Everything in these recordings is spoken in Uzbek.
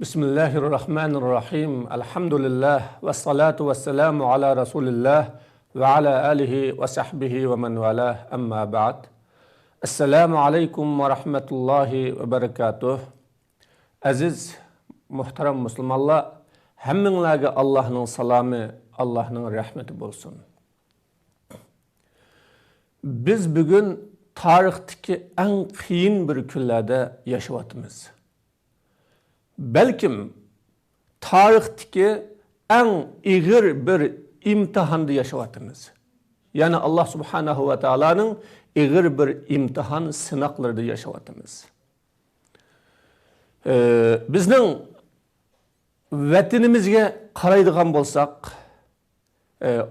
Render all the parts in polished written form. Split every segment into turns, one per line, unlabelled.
Bismillahirrahmanirrahim. Elhamdülillah ve salatu ve selamu ala Resulillah ve ala alihi ve sahbihi ve men valah amma ba'd. Esselamu aleyküm ve rahmetullahi ve berekatuh. Aziz, muhterem Müslümanlar, hemminlage Allah'ın salamı, Allah'ın rahmeti bolsun. Biz bugün tarihteki en kıyın bir küllerde yaşavatımız. Belkim tarihteki en igir bir imtihanda yaşavatımız. Yani Allah Subhanahu ve Taala'nın igir bir imtihan sınaklarda yaşavatımız. Bizning vatanimizga qaraydigan bolsak,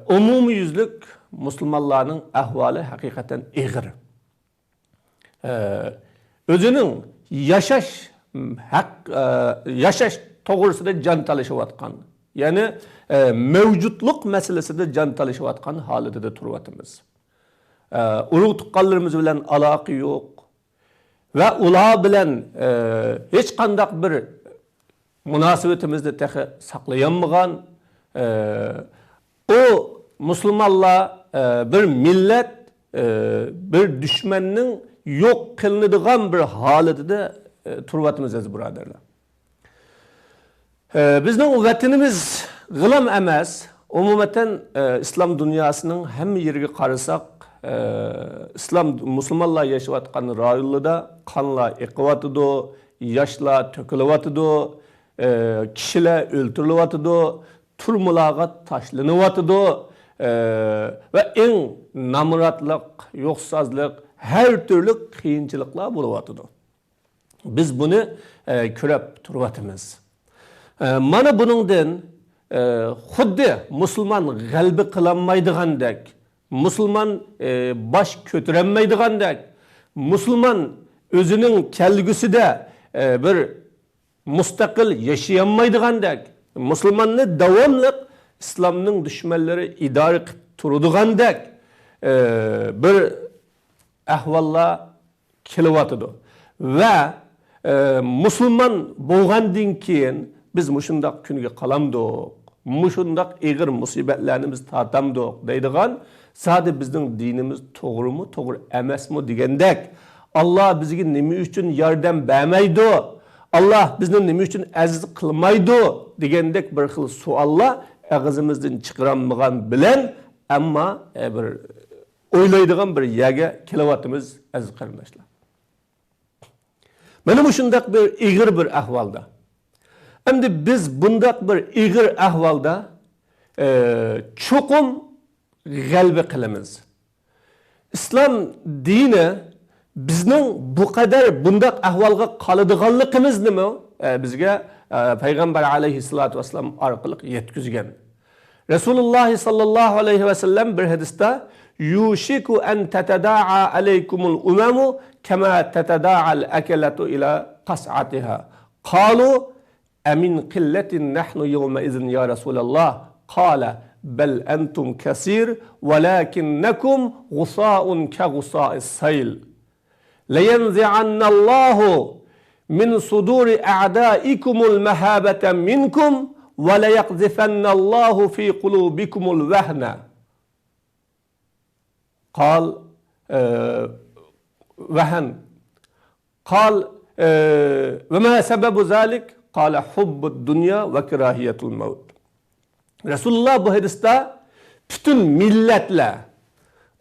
umumi yüzlük Müslümanların ahvali hakikaten igir. Özünün yaşaş to'g'risida jon talashayotgan, ya'ni mavjudlik masalasida jon talashayotgan holatida turyapmiz. Ulug' tuqqanlarimiz bilan aloqa yo'q va ular bilan hech qanday bir munosabatimizni saqlayolmagan o musulmonlar bir millat bir dushmanning yo'q qilinadigan bir holatida turvatımız aziz birodarlar. Bizning vatanimiz g'ilam emas. Umumatan İslam dünyasının hem yeriga qarasak, İslam musulmonlar yashayotgan rayonlarda qonlar eqiyotido, yoshlar to'kilyotidi, kishilar o'ltirilyotidi, turmularga tashlanyotidi va eng namratlik, yo'qsizlik, har turli qiyinchiliklar bo'lyotidi. Biz bunu ko'rib turvatimiz. Mana buningdan xuddi musulmon g'alba qilinmaydigandek, musulmon bosh ko'taranmaydigandek, musulmon o'zining kelgusida bir mustaqil yashayolmaydigandek, musulmonni davomli islomning dushmanlari idora qilib turdigandek bir ahvollar kelyotidi. Ve Müslüman bo'lgandan keyin biz mushundaq kunga qalamdiq, mushundaq ig'ir musibatlarimiz tortamdiq deydigan, sadi bizning dinimiz to'g'rimi, to'g'ri emasmi degandek, Allah bizga nima uchun yordam bermaydi, Allah bizni nima uchun aziz qilmaydi degandek bir xil savollar og'zimizdan chiqarilmagan bilan, ammo bir o'ylaydigan bir yerga kelyapmiz aziz qarindoshlar. Mana shunday bir ig'ir bir ahvolda. Endi biz bunday bir ig'ir ahvolda cho'qim g'alaba qilamiz. İslam dini bizning bu qadar bunday ahvolga qoladiganligimizni bizga payg'ambar alayhissalatu vassalam orqali yetkazgan. Rasululloh sallallohu alayhi vasallam bir hadisda yushiku an tatada'a alaykumul umamu kama tatada'al akalatu ila qas'atiha. Qalu amin qillatin nahnu yawma idhin ya Rasulullah. Qala bal antum kasir walakinnakum ghusa'un ka ghusa'is sayl. Layanzi'anna Allahu min suduri a'da'ikumul mahabata minkum wa la yaqdhifanna Allahu fi qulubikumul wahna. قال وهن قال وما سبب ذلك قال حب الدنيا وكراهية الموت. Resulullah bu hadiste bütün milletler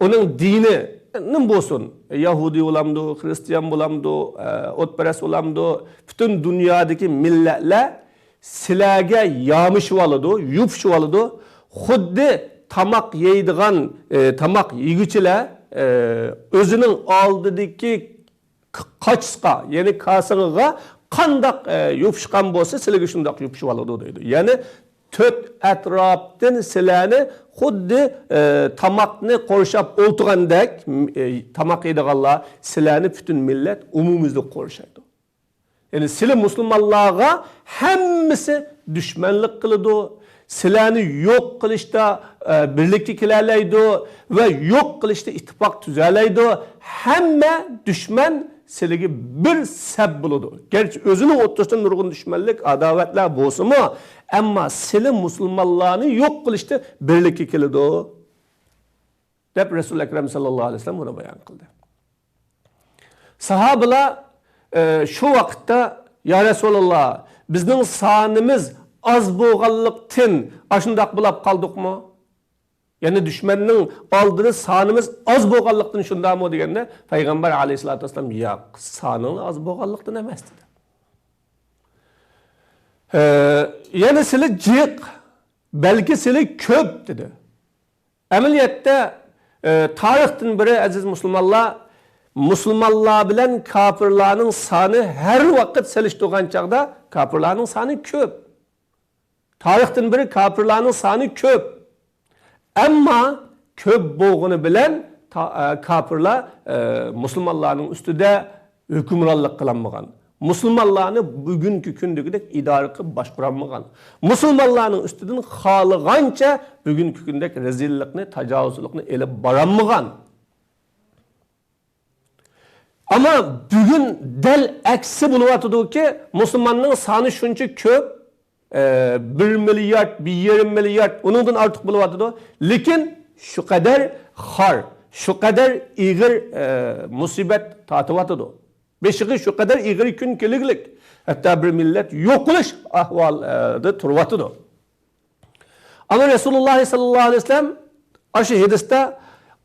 onun dini ne bolsun, Yahudi olamdı, Hristiyan olamdı, otperest olamdı, bütün dünyadaki milletler silage yağmış oladı, yupş oladı, xuddi tamak yeydigan tamak yigüçiler özünün aldığındaki kaçska, yani kasığa qandaq yupşqan bolsa sizlarga shundaq yupşib oladi deydi. Yani to'rt atrofdan sizlarni xuddi tamoqni qorshab o'ltirgandek tamoq yeydiganlar sizlarni butun millat umumiylik qorshaydi. Yani sizlar musulmonlarga hammasi dushmanlik qiladi. Sizlarni yo'q qilishda birlikka kelaydi va yo'q qilishda ittifoq tuzalaydi. Hamma dushman siligi bir seb buludu. Gerçi özünün oturuştan nurgun düşmanlık, adavetler bolsa mu? Ama sili Müslümanlarını yok kılıştı, birlikki kilidi o. Dep Resul-i Ekrem sallallahu aleyhi ve sellem bunu bayan kıldı. Sahabeler şu vakitte ya Resulullah bizning sanimiz az bo'lganlikdan ashundaq bulab qaldık mı? Yani düşmanning oldida sanimiz az bo'lganlikdan shundaqmi deganda Payg'ambar alayhisolatu vasallam yo'q, saning az bo'lganlikdan emas dedi. Yani sizlar jiq, balki sizlar ko'p dedi. Amaliyotda tarixdan beri aziz musulmonlar bilan kafirlarning soni har vaqt selishtirgan chaqda kafirlarning soni ko'p. Tarixdan beri kafirlarning soni ko'p. Ammo ko'p bo'lgani bilan kafirlar musulmonlarning ustida hukmronlik qilmagan. Musulmonlarni bugungi kundagidek idora qilib boshqarmagan. Musulmonlarning ustidan xohlagancha bugungi kundek rezillikni, tajovuzlikni elib borolmagan. Ama bugün del aksi bo'lyaptiki, musulmonning soni shuncha ko'p, 1 milyard, 1,5 milyard, undan ortiq bo'lyapti. Lekin shu qadar xor, shu qadar ig'ir musibat tortyapti. Beshig'i shu qadar ig'ir kun keliglik. Hatto bir millat yo'q qilish ahvolida turyapti. Ama Resulullah sallallahu aleyhi ve sellem aşı hadisda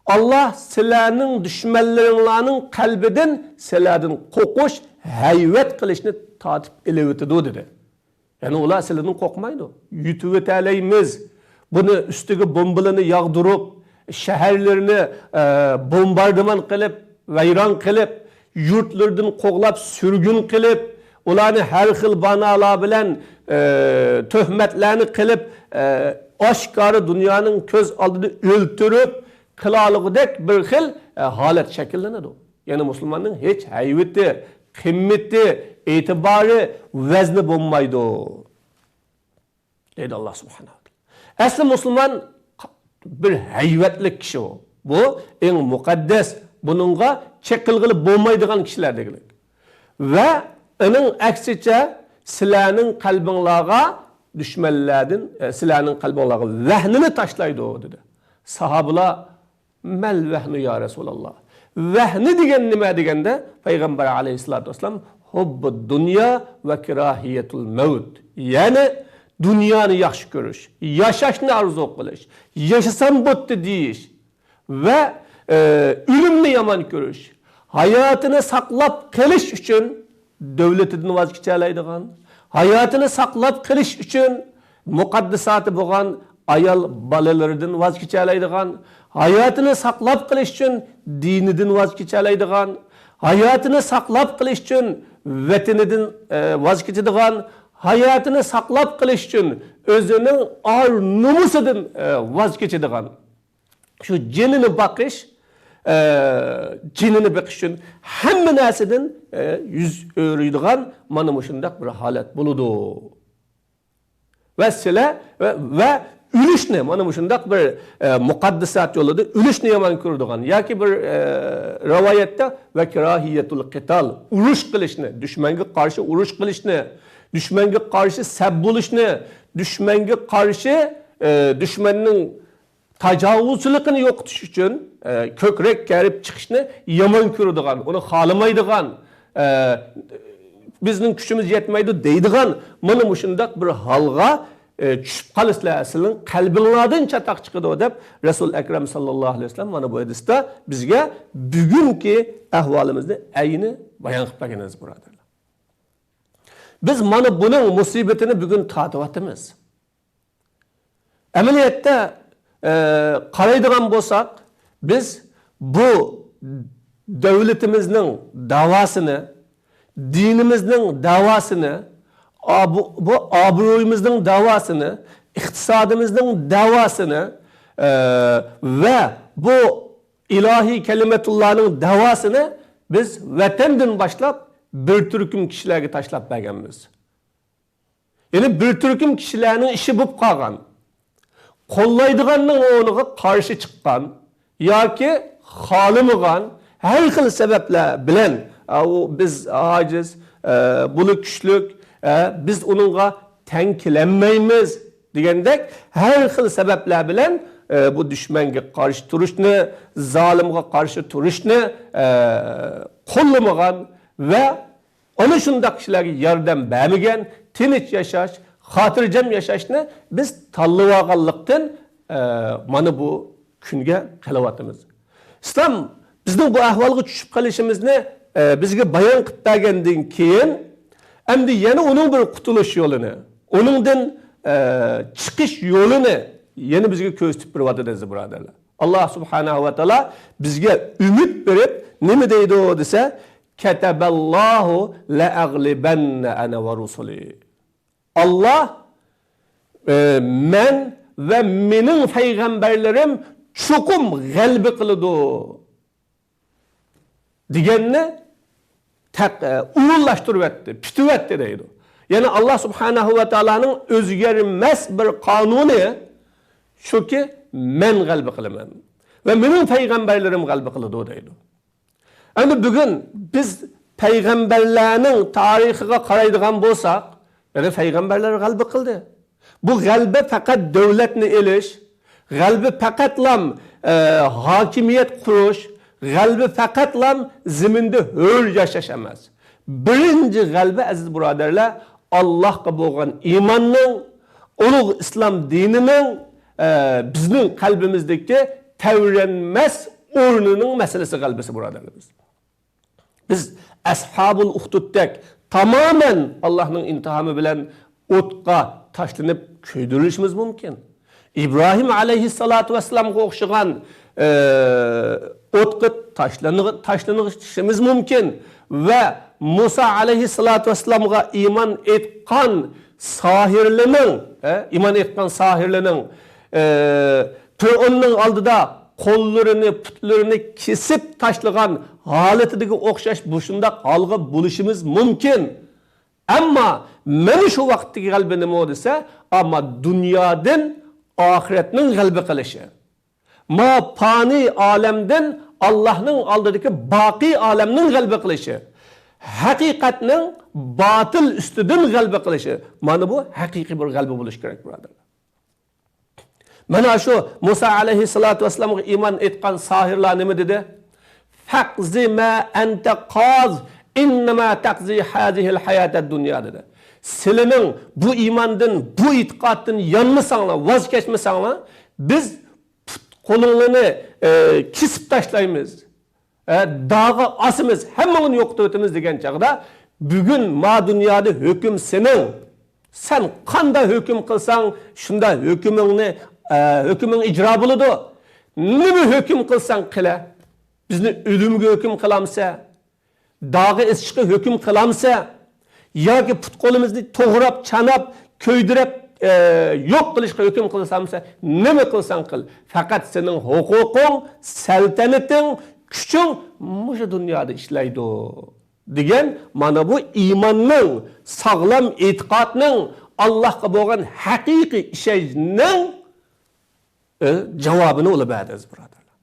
Allah sizlarning düşmanlaringlarning qalbidan sizlardan qo'rqish, hayvat qilishni tortib elevitdi dedi. Yani ular sizlardan qo'rqmaydi. Yutib o'talaymiz. Buni ustiga bombalarni yog'dirib, shaharlarni bombardiman qilib, vayron qilib, yurtlardan qo'g'lab, surgun qilib, ularni har xil banolar bilan tuhmatlarni qilib, oshkora dunyoning ko'z oldida o'ltirib qilaligidek bir xil holat shakllanadi. Yani musulmonning hech haybati, qimmati, e'tibori, vazni bo'lmaydi. Deydi Alloh subhanahu va taolo. Asli musulmon bir haybatli kishi o. Bu eng muqaddas, buningga chekilg'ili bo'lmaydigan kishilar degilik. Va uning aksicha sizlarning qalbinglarga düşmanlardan sizlarning qalbinglarga vahnini tashlaydi dedi. Sahabalar Mel vehnu ya Resulallah. Vehni degan nima deganda Payg'ambar alayhisolatu vasallam hubbu dunya ve kirahiyetul maut. Yani dunyoni yaxshi ko'rish, yashashni arzu qilish, yashasam bo'pti deyish ve o'limni yomon ko'rish, hayotini saqlab qilish uchun davlatidan voz kechalaydigan, hayotini saqlab qilish uchun muqaddasati bo'lgan ayol bolalaridan voz kechalaydigan, hayotini saqlab qilish uchun dinidan voz kechalaydigan, hayotini saqlab qilish uchun vatanidan voz kechadigan, hayotini saqlab qilish uchun o'zining or nomusidan voz kechadigan, shu jinini boqish, jinini boqish uchun hamma narsadan yuz o'riydigan mana shunday bir holat bo'ladi. Va sizlar va ülüşne, mana shunday bir muqaddasat yo'lida ülüşne yomon ko'radigan yoki bir rivoyatda va kirahiyatul qital, urush qilishni, dushmanga qarshi urush qilishni, dushmanga qarshi sab bo'lishni, dushmanga qarshi dushmanning tajovuzchiligini yo'qotish uchun ko'krak karib chiqishni yomon ko'radigan, uni xohlamaydigan, bizning kuchimiz yetmaydi deydigan mana shunday bir holga tushib qolishlar sizning qalbinglardan chatoq chiqadi deb Rasul Akram sallallohu alayhi vasallam mana bu hadisda bizga bugungi ahvolimizni ayni bayon qilib berganimiz birodarlar. Biz mana buning musibatini bugun tortyapmiz. Amaliyotda qaraydigan bo'lsak, biz bu davlatimizning davosini, dinimizning davosini, bu obro'yimizning davosini, iqtisodimizning davosini ve bu ilahi kelimetullahning davosini biz vatandan boshlab bir turkum kishilarga tashlab berganmiz. Yani bir turkum kishilarning ishi bo'lib qolgan. Qo'llaydiganning o'rniga qarshi chiqqan yoki xohlamagan har xil sabablar bilan biz aciz, bulu küçlük, biz onunla tenkilenmeymiz degandek her xil sebepler bilen bu düşmanga karşı turishni, zalimga karşı turishni qo'llamagan ve ana shunday kishilarga yordam bermagan, tinch yashash, xotirjam yashashni biz tanlab olganlikdan mana bu kunga kelyapmiz. İslam bizning bu ahvolga tushib qolishimizni bizga bayon qilib bergandan keyin endi yana uning bir qutulish yo'lini, uningdan chiqish yo'lini yana bizga ko'rsatib beryapti birodarlar. Allah subhanahu va taolo bizga umid berib nima deydi o desa, kataballohu la aglibanna ana va rusuli. Allah men ve mening payg'ambarlarim chuqum g'alaba qiladi deganni ulug'lashtirib o'tdi, pitib o'tdi deydi. Yani Allah subhanahu va taoloning o'zgarmas bir qonuni shuki men g'alaba qilaman ve mening payg'ambarlarim g'alaba qiladi deydi. Endi bugun biz payg'ambarlarning tarixiga qaraydigan bo'lsak, yani payg'ambarlar g'alaba qildi. Bu g'alaba faqat davlatni elish, g'alaba faqatlam hokimiyat qurish, g'alaba faqatlam ziminda hur yashash emas. Birinchi g'alaba aziz birodarlar, Allohga bo'lgan iymonning, ulug' islom dinining bizning qalbimizdagi tavranmas o'rnining masalasi g'alabasi birodarlar. Biz ashabul uhduddak tamamen Allah'ın intihamı bilen o'tqa tashlanib kuydirishimiz mumkin. İbrahim aleyhissalatu vesselamga o'xshagan o'tqa tashlanishimiz mumkin ve Musa aleyhissalatu vesselamga iman etgan sahirlerinin Firavunning oldida qo'llarini, putlarini kesib tashlagan holatidagi o'xshash bu shunday holga bo'lishimiz mumkin. Ammo mana shu vaqtdagi g'alaba nima desa, ammo dunyodan oxiratning g'alaba qilishi. Ma fani olamdan Allohning oldidagi boqiy olamning g'alaba qilishi. Haqiqatning botil ustidan g'alaba qilishi. Mana bu haqiqiy bir g'alaba bo'lishi kerak birodarlar. Mana shu Musa aleyhissalatu vesselamga iman etgan sahirlar nima dedi? Faqzi ma anta qaz innama taqzi hadihil hayatad dunya dedi. Sizlarning bu imandan, bu itiqatdan yanmasanglar, voz kechmasanglar, biz qo'linglarni kesib tashlaymiz. Dağga asımız, hemen yoktu ötümüz degan chaqda, bugün ma dunyoda hüküm senin. Sen qanday hüküm qilsang, shunda hükümün icra bo'ladi. Nima hüküm qilsang qila, bizni o'limga hüküm qilamsa, dağga isishga hüküm qilamsa, yoki put qo'limizni to'g'rab, chanab, ko'ydirib yo'q qilishga hüküm qilsamsa, nima qilsang qil. Faqat sening huquqing, saltanating, kuching mushu dunyoda ishlaydi degan mana bu iymonning, sog'lom e'tiqodning, Allohga bo'lgan haqiqiy ishonchning javobini olib berdi birodarlar.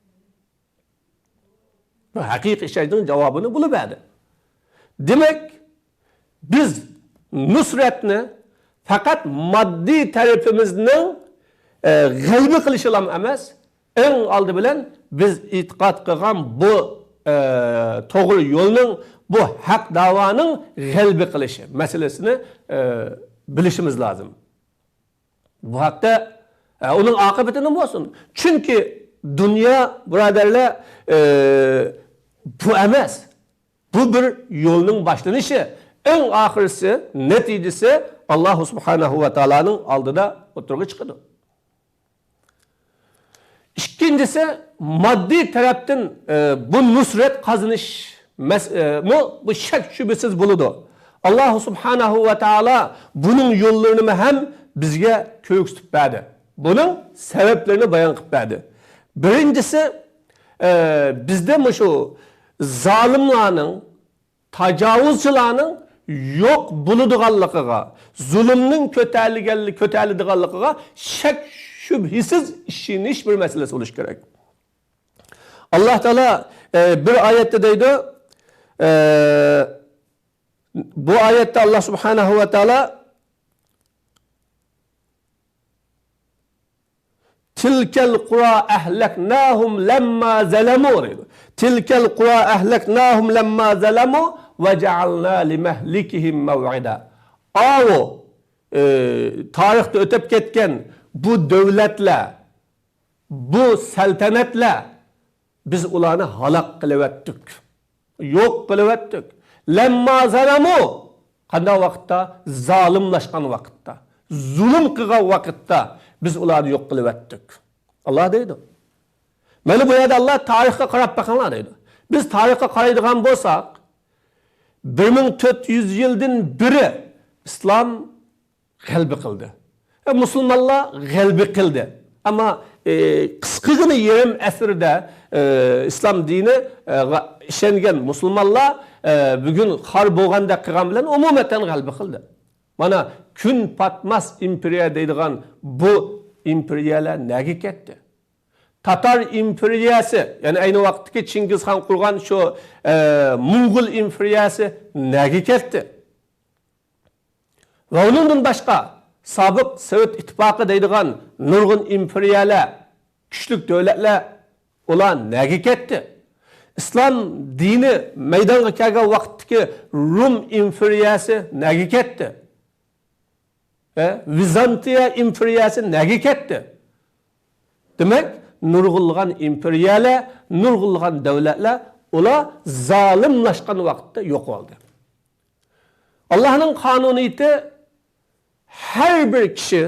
Bu haqiqiy ishonchning javobini olib berdi. Demak, biz nusratni faqat moddiy tarafimizning g'alaba qilishi bilan emas, eng oldi bilan biz e'tiqod qilgan bu to'g'ri yo'lning, bu haq da'voning g'alaba qilishi masalasini bilishimiz lazım. Bu haqda onun oqibati nima bo'lsin? Chunki dunyo birodarlar bu emas. Bu bir yo'lning boshlanishi. Eng oxirisi, natijasi Alloh subhanahu va taolaning oldida o'tirg'i chiqadi. İkincisi, maddi taraftan bu nusret kazanış bu şek şüphesiz buludu. Allah subhanahu ve taala bunun yollarını hem bizge köksüp verdi. Bunun sebeplerini bayan kıp verdi. Birincisi, bizde mi şu zalimlarının, tacavuzçılarının yok buluduğallıqıga, zulümün kötəlidiğallıqıga şek şübhisiz işiniş bir meselesi oluş gerek. Allah Teala bir ayette deydi, bu ayette Allah Subhanahu ve Teala tilkel kura ehleknahum lemma zelemu diyor. Tilkel kura ehleknahum lemma zelemu ve cealna limehlikihim mev'ida. O tarihte ötep ketken bu devletle, bu saltanetle biz ularni halak kılıvettik. Yok kılıvettik. Lemma zelemu. Qanday vaqtda? Zalimlaşkan vaqtda. Zulüm qilgan vaqtda biz ularni yok kılıvettik. Allah deydi. Mana bu yerda Allah tarixga qarab bakinglar deydi. Biz tarixga qaraydigan bo'lsak, 1400 yildan beri islom g'alaba qildi. Musulmonlar g'alaba qildi. Ammo qisqagina yarim asrda islom dini ishongan musulmonlar bugun xor bo'lganda qilgan bilan umuman g'alaba qildi. Mana kun patmas imperiya deydigan bu imperiyalar nega ketdi? Tatar imperiyasi, yani aynı vaqtdagi Chingizxon qurgan şu Mo'ng'ul imperiyasi nega ketdi? Va undan boshqa sobiq Sovet ittifoqi deydigan nurg'un imperiyalar, kuchli davlatlar ular nega ketdi? Islom dini maydonga kelgan vaqtdagi Rum imperiyasi nega ketdi? Vizantiya imperiyasi nega ketdi? Demek nurg'ulg'an imperiyalar, nurg'ulg'an davlatlar ular zalimlashgan vaqtda yo'q bo'ldi. Allohning qonuniyati her bir kishi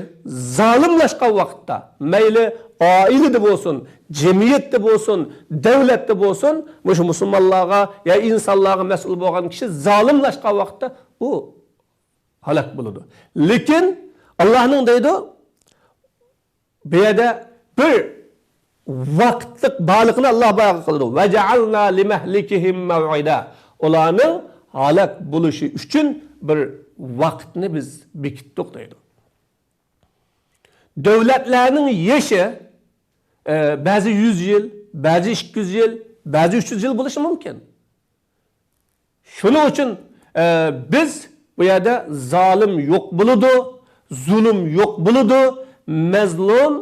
zalimlashgan vaqtda, mayli oilada bo'lsin, jamiyatda bo'lsin, davlatda bo'lsin, o'sha musulmonlarga ya insonlarga mas'ul bo'lgan kishi zalimlashgan vaqtda bu halok bo'ladi. Lekin Allohning deydi, bu yerda bir vaqtlik baliqni Allah bayon qildi. Va ja'alna limahlikihim maw'ida. Ularning halok bo'lishi uchun bir vaqtni biz bekitdik deydi. Davlatlarning yashi ba'zi 100 yil, ba'zi 200 yil, ba'zi 300 yil bo'lishi mumkin. Shuning uchun biz bu yerda zolim yo'q bo'ladi, zulm yo'q bo'ladi, mazlum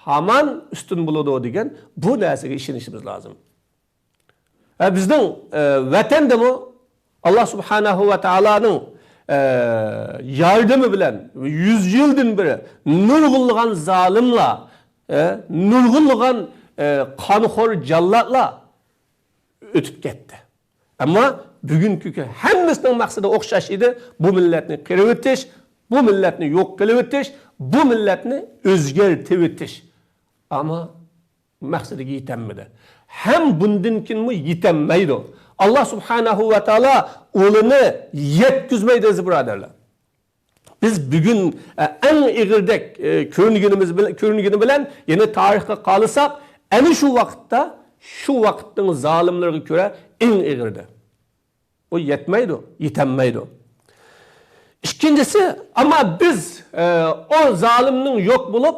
hamon ustun bo'ladi degan bu narsaga ishonishimiz lozim. Bizning vatandami Allah Subhanahu va taolaning yordami bilan 100 yildan beri nurg'ulg'an zolimlar, nurg'ulg'an qonxo'r jallatlar o'tib ketdi. Ammo bugungi hammasining maqsadi o'xshash edi. Bu millatni qirib o'tish, bu millatni yo'q qilib o'tish, bu millatni o'zgartirib o'tish. Ama maqsadiga yetemedi. Hem bundan kinmi yetemeydi. Allah Subhanahu ve Teala o'lini yetkizmaydi birodarlar. Biz bugün en ig'irdek ko'ringini bilan yana tarixga qolsak, ana shu vaqtning zolimlarga ko'ra eng ig'irdi. O yetmeydi, yetemeydi. İkincisi, ama biz o zalimning yo'q bo'lib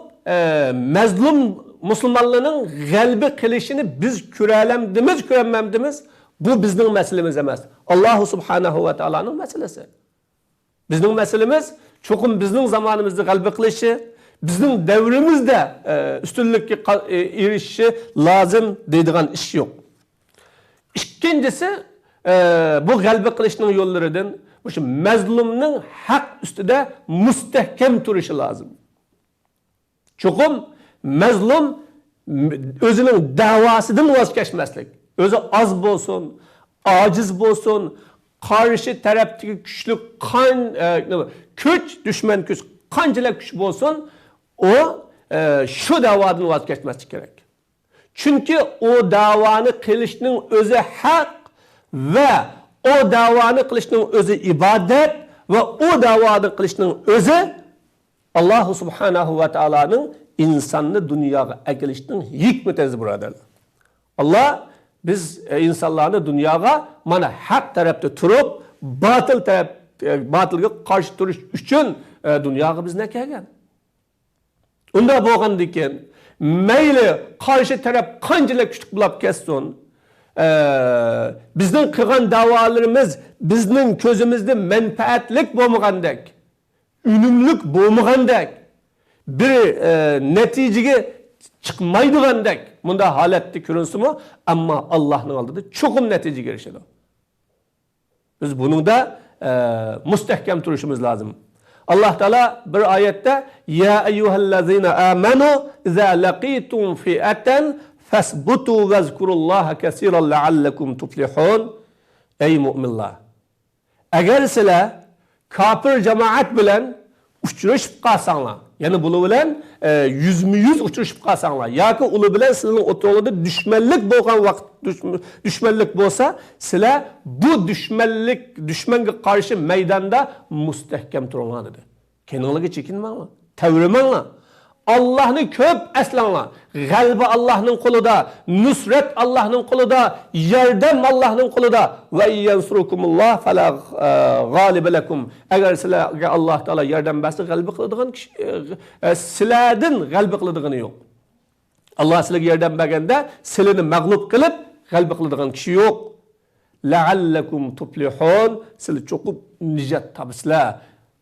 mazlum musulmonlarning g'alaba qilishini biz ko'remdimiz, bu bizning masalamiz emas. Alloh Subhanahu va taolaning masalasi. Bizning masalamiz cho'qim bizning zamonimizda g'alaba qilishi, bizning davrimizda ustunlikka erishishi lozim deydigan ish yo'q. Ikkinchisi, bu g'alaba qilishning yo'llaridan o'sha mazlumning haq ustida mustahkam turishi lozim. Çoğum mazlum özünün davasından voz keçmeslik. Özü az bolsun, aciz bolsun, karşı taraftaki güçlü güç, düşman güç, kancılar güç bolsun, o şu davadan voz keçmeslik gerek. Çünkü o davanı kılışının özü hak ve o davanı kılışının özü ibadet ve o davanı kılışının özü Allah Subhanahu ve Taala'nın insanını dünyaya ekilişinin hikmeti buradarlar. Allah biz insanlarını dünyaya mana hak tarafta turup batılga karşı duruş için dünyaya biz ne kelgan? Unda bo'lgandan keyin mayli qarshi taraf qanchalik kuchli bo'lib ketsin, bizning qilgan da'volarimiz bizning ko'zimizda manfaatlik bo'lmagandek, unumlik bo'lmagandek, bir natijaga chiqmaydigandek bunda holatda ko'rinsimi, ammo Allohning oldida cho'qim natijaga erishadi. Biz buningda mustahkam turishimiz lozim. Allah Teala bir ayette ya eyyuhellezine amenu iza laqitum fi'atan fasbutu vezkurullaha kesiran leallekum tuflihun. Ey müminler, eğer sizler kafir cemaat bilen uçuruşup kalsanlar, yani bunu bilen yüz uçuruşup kalsanlar, ya ki ulu bilen sizin otoğluda düşmanlık boğan vakit düşmanlık bolsa, sizler bu düşmanga karşı meydanda mustahkem turunlar dedi. Kendinize çekinmeyin, tevrümeyin. Allah'ını köp eslanlar. Galbi Allah'ın kuluda, nusret Allah'ın kuluda, yardım Allah'ın kuluda. Ve yensurukumullah fela galibe lekum. Eğer sizlerge Allah Teala yardım verse galbi kılıdığın kişi, sizlerden galbi kılıdığını yok. Allah sizlerge yardım vergende sizlerini mağlup kılıp galbi kılıdığın kişi yok. Leallekum tuflihun. Sizler çokup nicat tabisler,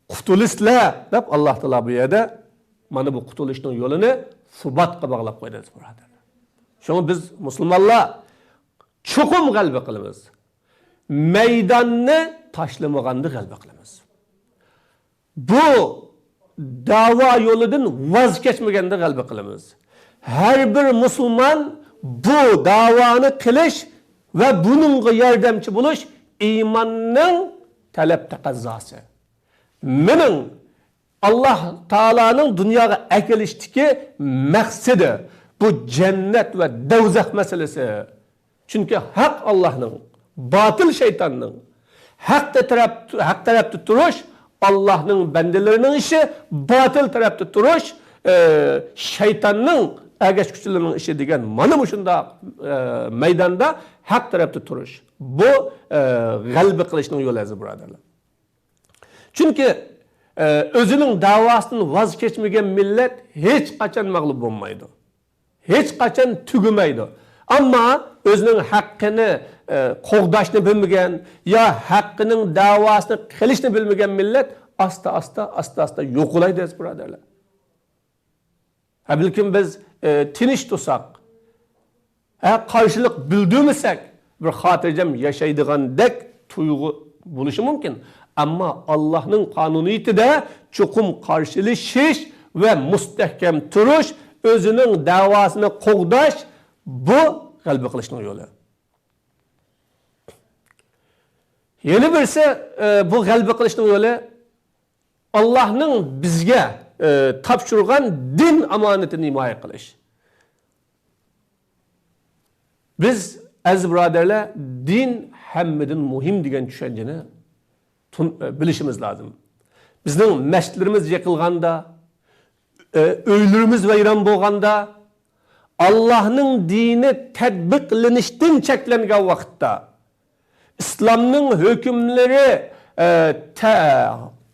kutulisler. Hep Allah Teala bu yerde mana bu qutulishning yo'lini subatga bog'lab qo'yamiz, birodarlar. Shuni biz musulmonlar cho'qim g'alaba qilamiz. Maydonni tashlamaganda g'alaba qilamiz. Bu da'vo yo'lidan voz kechmaganda g'alaba qilamiz. Har bir musulmon bu da'voni qilish va buningga yordamchi bo'lish iymonning talab taqozosi. Mening Allah Teala'nın dünyaya ekelishdiki maksidi bu cennet ve devzah meselesi. Çünkü hak Allah'ın, batıl şeytanın, hak tarafta duruş Allah'ın bendelerinin işi, batıl tarafta duruş şeytanın ergeç güçlülerinin işi degen mana şunda meydanda hak tarafta duruş. Bu galbi kılışının yolu azı birodarlar. Çünkü özünün davasını vazgeçmegen millet hiç kaçan mağlup olmaydı. Hiç kaçan tügümeydi. Ama özünün hakkını qoğdaşını bilmegen ya hakkının davasını kılışını bilmegen millet asta yok olaydı birodarlar. Bilkin biz tiniş tutsak, karşılık bildirmesek bir hatırcam yaşaydıgandek tuygu buluşu mümkün. Ama Allah'ın kanuniyetinde çokum karşılaşış ve müstehkem duruş, özünün davasını qoğdaş, bu qalbi qilishning yo'li. Yeni birisi bu qalbi qilishning yo'li Allah'ın bizge topshirgan din amonatini himoya qilish. Biz aziz birodarlar, din hammadan muhim degan tushunchani bilishimiz lazım. Bizning masjidlarimiz yıkılganda, öylerimiz vayron bo'lganda, Allah'ın dini tatbiqlanishdan cheklangan vaqtda, İslamning hükümleri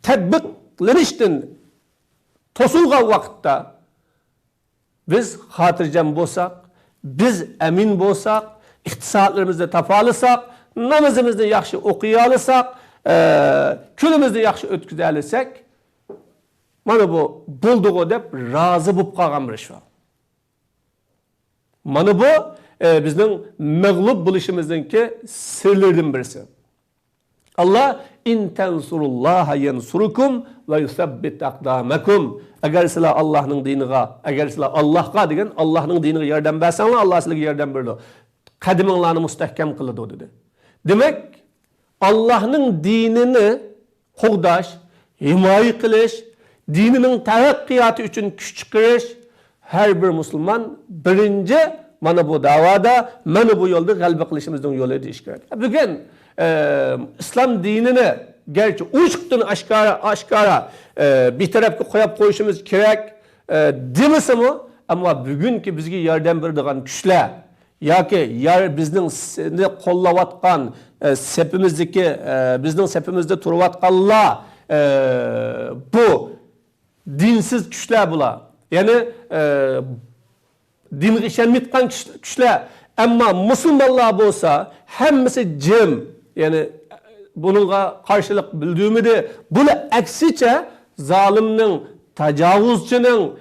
tatbiqlanishdan to'silgan vaqtda biz xotirjam bo'lsak, biz emin bo'lsak, iqtisodlarimizni topolsak, namozimizni yaxshi o'qiy olsak, kunimizni yaxshi o'tkazalisek, mana bu bo'ldi-ku deb rozi bo'lib qolgan bir ish bor. Mana bu bizning mag'lub bo'lishimizningki sirlaridan birisi. Allah in tansurulloha yansurukum va yusabbit aqdamakum. Agar sizlar Allohning diniga, agar sizlar Allohga degan Allohning diniga yordam bersanglar, Allah sizlarga yordam beradi. Qadiminglarni mustahkam qiladi dedi. Demak, Allah'ın dinini qo'g'dash, himoya qilish, dinining taraqqiyoti uchun kuch chiqarish har bir musulmon birinchi mana bu da'voda, mana bu yo'lda g'alaba qilishimizning yo'li deyish kerak. Bugun islom dinini gerçi uçuktan aşkara bir tarafga qo'yib qo'yishimiz kerak demasimi, ammo bugunki bizga yordam beradigan kuchlar yoki bizning qo'llayotgan sepimizdeki, bizning sepimizde turayotganlar bu dinsiz kuchlar bular. Yani dinga ishonmayotgan kuchlar, Ama Müslümanlar bolsa hemmisi cem. Yani bununla karşılık bildiğimi de bunu eksice zalimnin, tecavüzcünün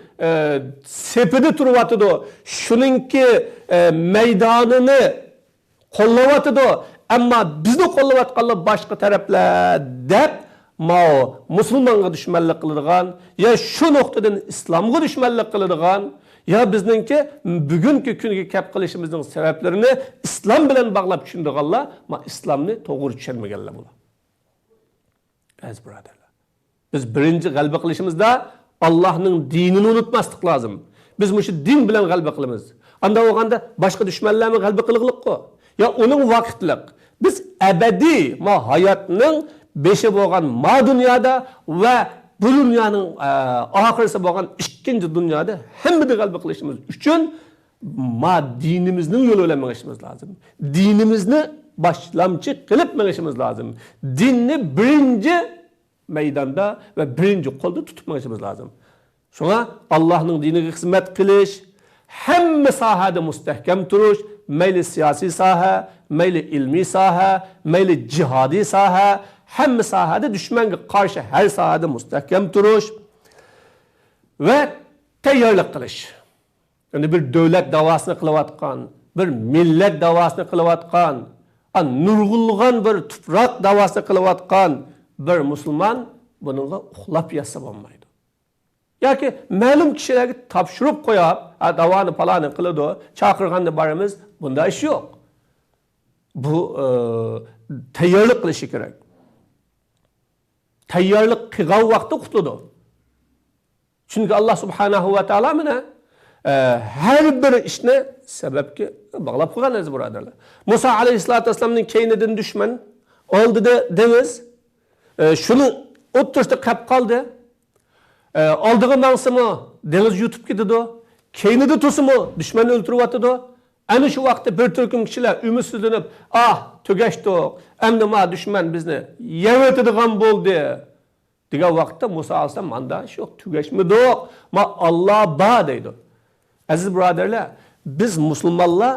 sepede turvatıdı. Şununki meydanını kollavatıdı. Ama bizni kollavatqanlar başka taraflar dep mao Müslümanға düşmanlık kıladigan ya şu noktadan İslamga düşmanlık kıladigan ya bizninki bugünkü kunga kep qilishimizning sabablarini İslam bilan bağlab tushundiganlar ma İslamni to'g'ri tushunmaganlar bular. Aziz birodarlar. Biz birinchi g'alaba qilishimizda Allohning dinini unutmaslik lozim. Biz mushu din bilan g'alaba qilamiz. Anda o'ganda boshqa dushmanlarni g'alaba qilig'liqku. Ya uning vaqtliq. Biz abadiy ma hayotning beshi bo'lgan ma dunyoda va bu dunyoning oxirisi bo'lgan ikkinchi dunyoda hammada g'alaba qilishimiz uchun ma dinimizning yo'li bilan mengishimiz lozim. Dinimizni boshlamchi qilib mengishimiz lozim. Dinni birinchi maydonda va birinchi qo'lda tutib mengishimiz lozim. Shunga Allohning diniga xizmat qilish, hamma sohada mustahkam turish, mayli siyosiy soha, mayli ilmiy soha, mayli jihodiy soha, hamma sohada dushmanga qarshi har sohada mustahkam turish va tayyorlik qilish. Yani bir davlat davosini qilayotgan, bir millat davosini qilayotgan, nurg'ulg'an bir tuproq davosini qilayotgan bir musulmon buningga uxlab yotsa bo'lmaydi. Yoki ma'lum kishilarga topshirib qo'yib, davoni palani qiladi, chaqirganda boramiz, bunda ish yo'q. Bu tayyorlik qilish kerak. Tayyorlik qilgan vaqtda qutuladi. Chunki Alloh subhanahu va taolo mana her bir ishni sababga bog'lab qo'ygan aziz birodarlar. Musa alayhisolatu vasallamning keynidan dushman oldida dengiz shuni o'ttirishda qolib qoldi. Oldiga mansimi dengiz yutib ketdi. Keynida tusimi dushmanni o'ltiryotdi. Ana shu vaqtda bir turkum kishilar umidsizlanib, tugashdi. Endi ma dushman bizni yevetadigan bo'ldi. Degan vaqtda Musa alayhisalom manda shu tugashmadi. Ma Alloh ba deydi. Aziz birodarlar, biz musulmonlar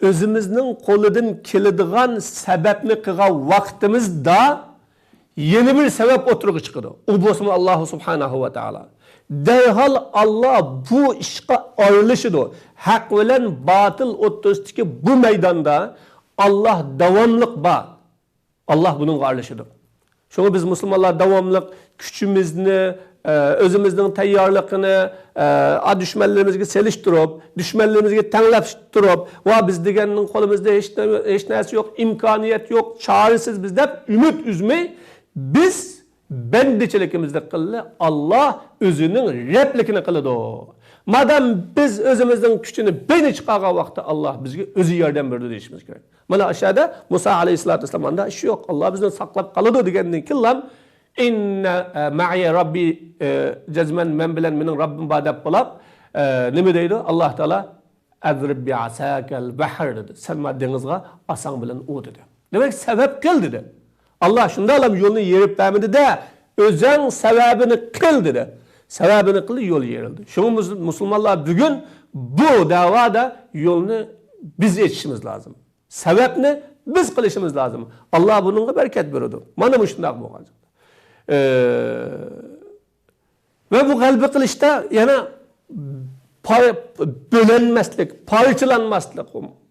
o'zimizning qo'lidan keladigan sababni qilgan vaqtimizda yeni bir sebep o'tirg'i chiqadi. U bo'lsin Alloh subhanahu va taolo. Derhal Allah bu ishga ayrılışıdır. Haq bilan batıl o'rtasidagi bu maydonda Allah davomliq bor. Allah bunun ayrılışıdır. Şunu biz musulmonlar davomliq kuchimizni, o'zimizning tayyorligini dushmanlarimizga selishtirib, dushmanlarimizga tanglashtirib, va biz deganning qo'limizda hech narsa yo'q, imkoniyat yo'q, chorasiz biz deb umid uzmay biz bendichiligimizda qildi Allah o'zining replikini qiladi. Madam biz o'zimizning kuchini beni chiqargan vaqtda Allah bizga o'zi yordam berdi deyishimiz kerak. Mana aşağıda Musa alayhisolatu vasallamda ish yo'q. Allah bizni saqlab qoladi degandan keyin inna ma'iya rabbi jazman men bilan mening Rabbim bor deb qolib nima deydi? Alloh taolo azrib bi asakal bahr dedi. Sen ma dengizga asang bilan u dedi. Demek sebep qil dedi. Allah shunda alam yo'lni yerib bermedi de o'zing sababini qil dedi. Sababini qildi, yo'l yerildi. Şunu musulmonlar bugün bu davada yo'lni biz yetishimiz lazım. Sebepni biz qilishimiz lazım. Allah bununla bereket beradi. Mana bu shunday bo'lgan. Ve bu g'alaba qilishda yana bo'linmaslik, parchalanmaslik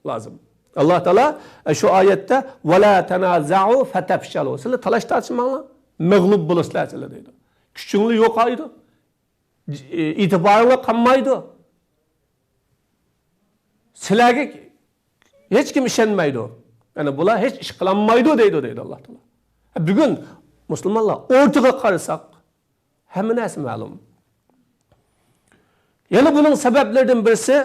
lazım. Allah Teala şu ayette وَلَا تَنَازَعُوا فَتَفْشَلُوا sizlar talash tortishmanglar, mag'lub bo'lasizlar sizlar deydi. Kuchinglar yo'qaydi. E'tiboringlar qolmaydi. Sizlarga hech kim ishonmaydi. Yani bular hech ish qilinmaydi deydi Allah Teala. Bugun musulmonlar o'rtaga qarasak, hamma narsa ma'lum. Yana buning sabablaridan birisi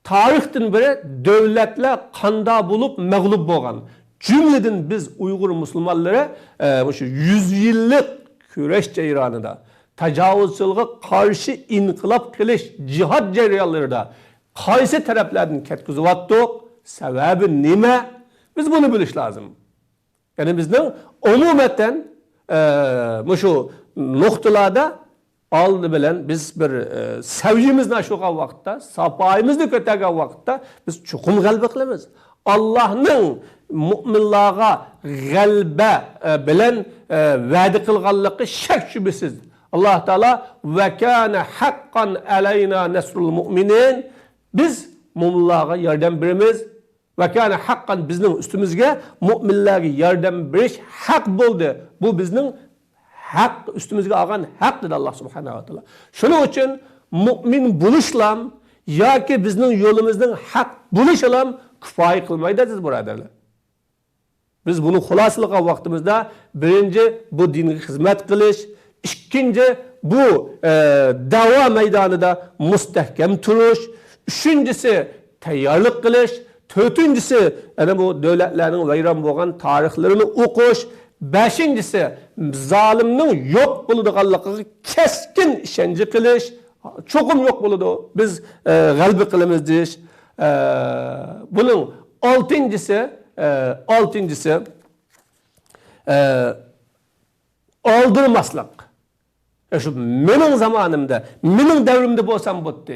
tarixdan beri devletler qanda bulup mag'lub bo'lgan. Cümleden biz Uyg'ur musulmonlari şu 100 yillik kurash jarayonida, tajovuzchilikka qarshi inqilob qilish jihad jarayonlarida qaysi taraflardan ketkizyaptiq? Sababi nima? Biz bunu bilish lazım. Yani bizning umumatan şu noktalarda aldı bilen biz bir sevgimizni aşıgan vaqtda, sapayimizni kötegen vaqtda biz çuqum galbe qilamiz. Allah'ның mu'minlarga galbe bilen va'da qilganligi shak shubhasiz. Allah Teala ve kana haqqan alayna nasrul mu'minin. Biz mu'minlarga yordam beramiz. Ve kana haqqan bizning üstümüzge mu'minlarga yordam berish haq bo'ldi. Bu bizning haq üstümüzge algan haq dedi Allah Subhanahu wa Taala. Şunun için mu'min buluşlam yoki bizning yo'limizning haq buluşlam kifoya qilmaydi aziz birodarlar. Biz bunu xulosalaydigan vaqtimizda birinchi bu dinga xizmat qilish, ikkinchi bu da'vo maydonida mustahkam turish, uchinchisi tayyorlik qilish, to'rtinchisi ana bu davlatlarning vayron bo'lgan tarixlarini o'qish, beshinchisi zolimning yo'q bo'ladiganligiga keskin ishonch qilish, cho'qim yo'q bo'ladi, biz g'alaba qilamiz deyish. Bunun altıncısı aldırmaslık. Şu benim zamanımda, benim devrimde bolsam bottu.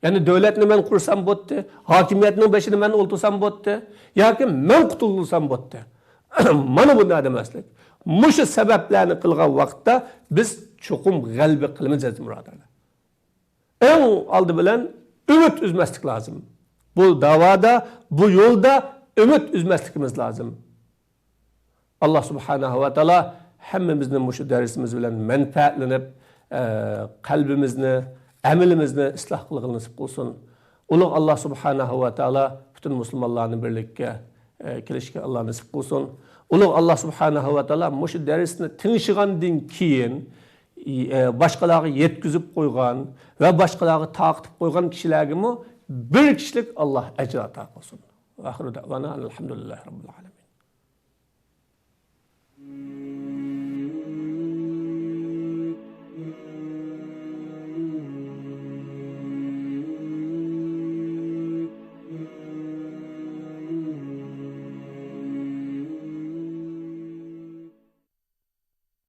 Yani devletini ben kursam bottu, hakimiyetinin beşini ben oltursam bottu, ya ki ben kutulsam bottu. Bana bu ne demeslik. Muşu sebeplerini kılgan vakitte biz çokum galbe kılmayacağız muradana. En aldı bilen ümit üzmeslik lazım. Bu davada, bu yolda ümit üzmeslikimiz lazım. Allah Subhanahu wa Taala hemmimizin bu şu dersimiz bilen menfaatlenip kalbimizni, amelimizni ıslah kılgını nasip kılsın. Ulu Allah Subhanahu wa Taala bütün Müslümanların birlikte kelişke Allah nasip kılsın. Ulu Allah Subhanahu wa Taala bu şu dersini tinşigandan keyin başkalarına yetkizip koygan ve başkalarına takip koygan kişilerimi bir kişilik Allah ecr ata kılsın. Ve ahiru da'vana elhamdülillahi rabbil alemin.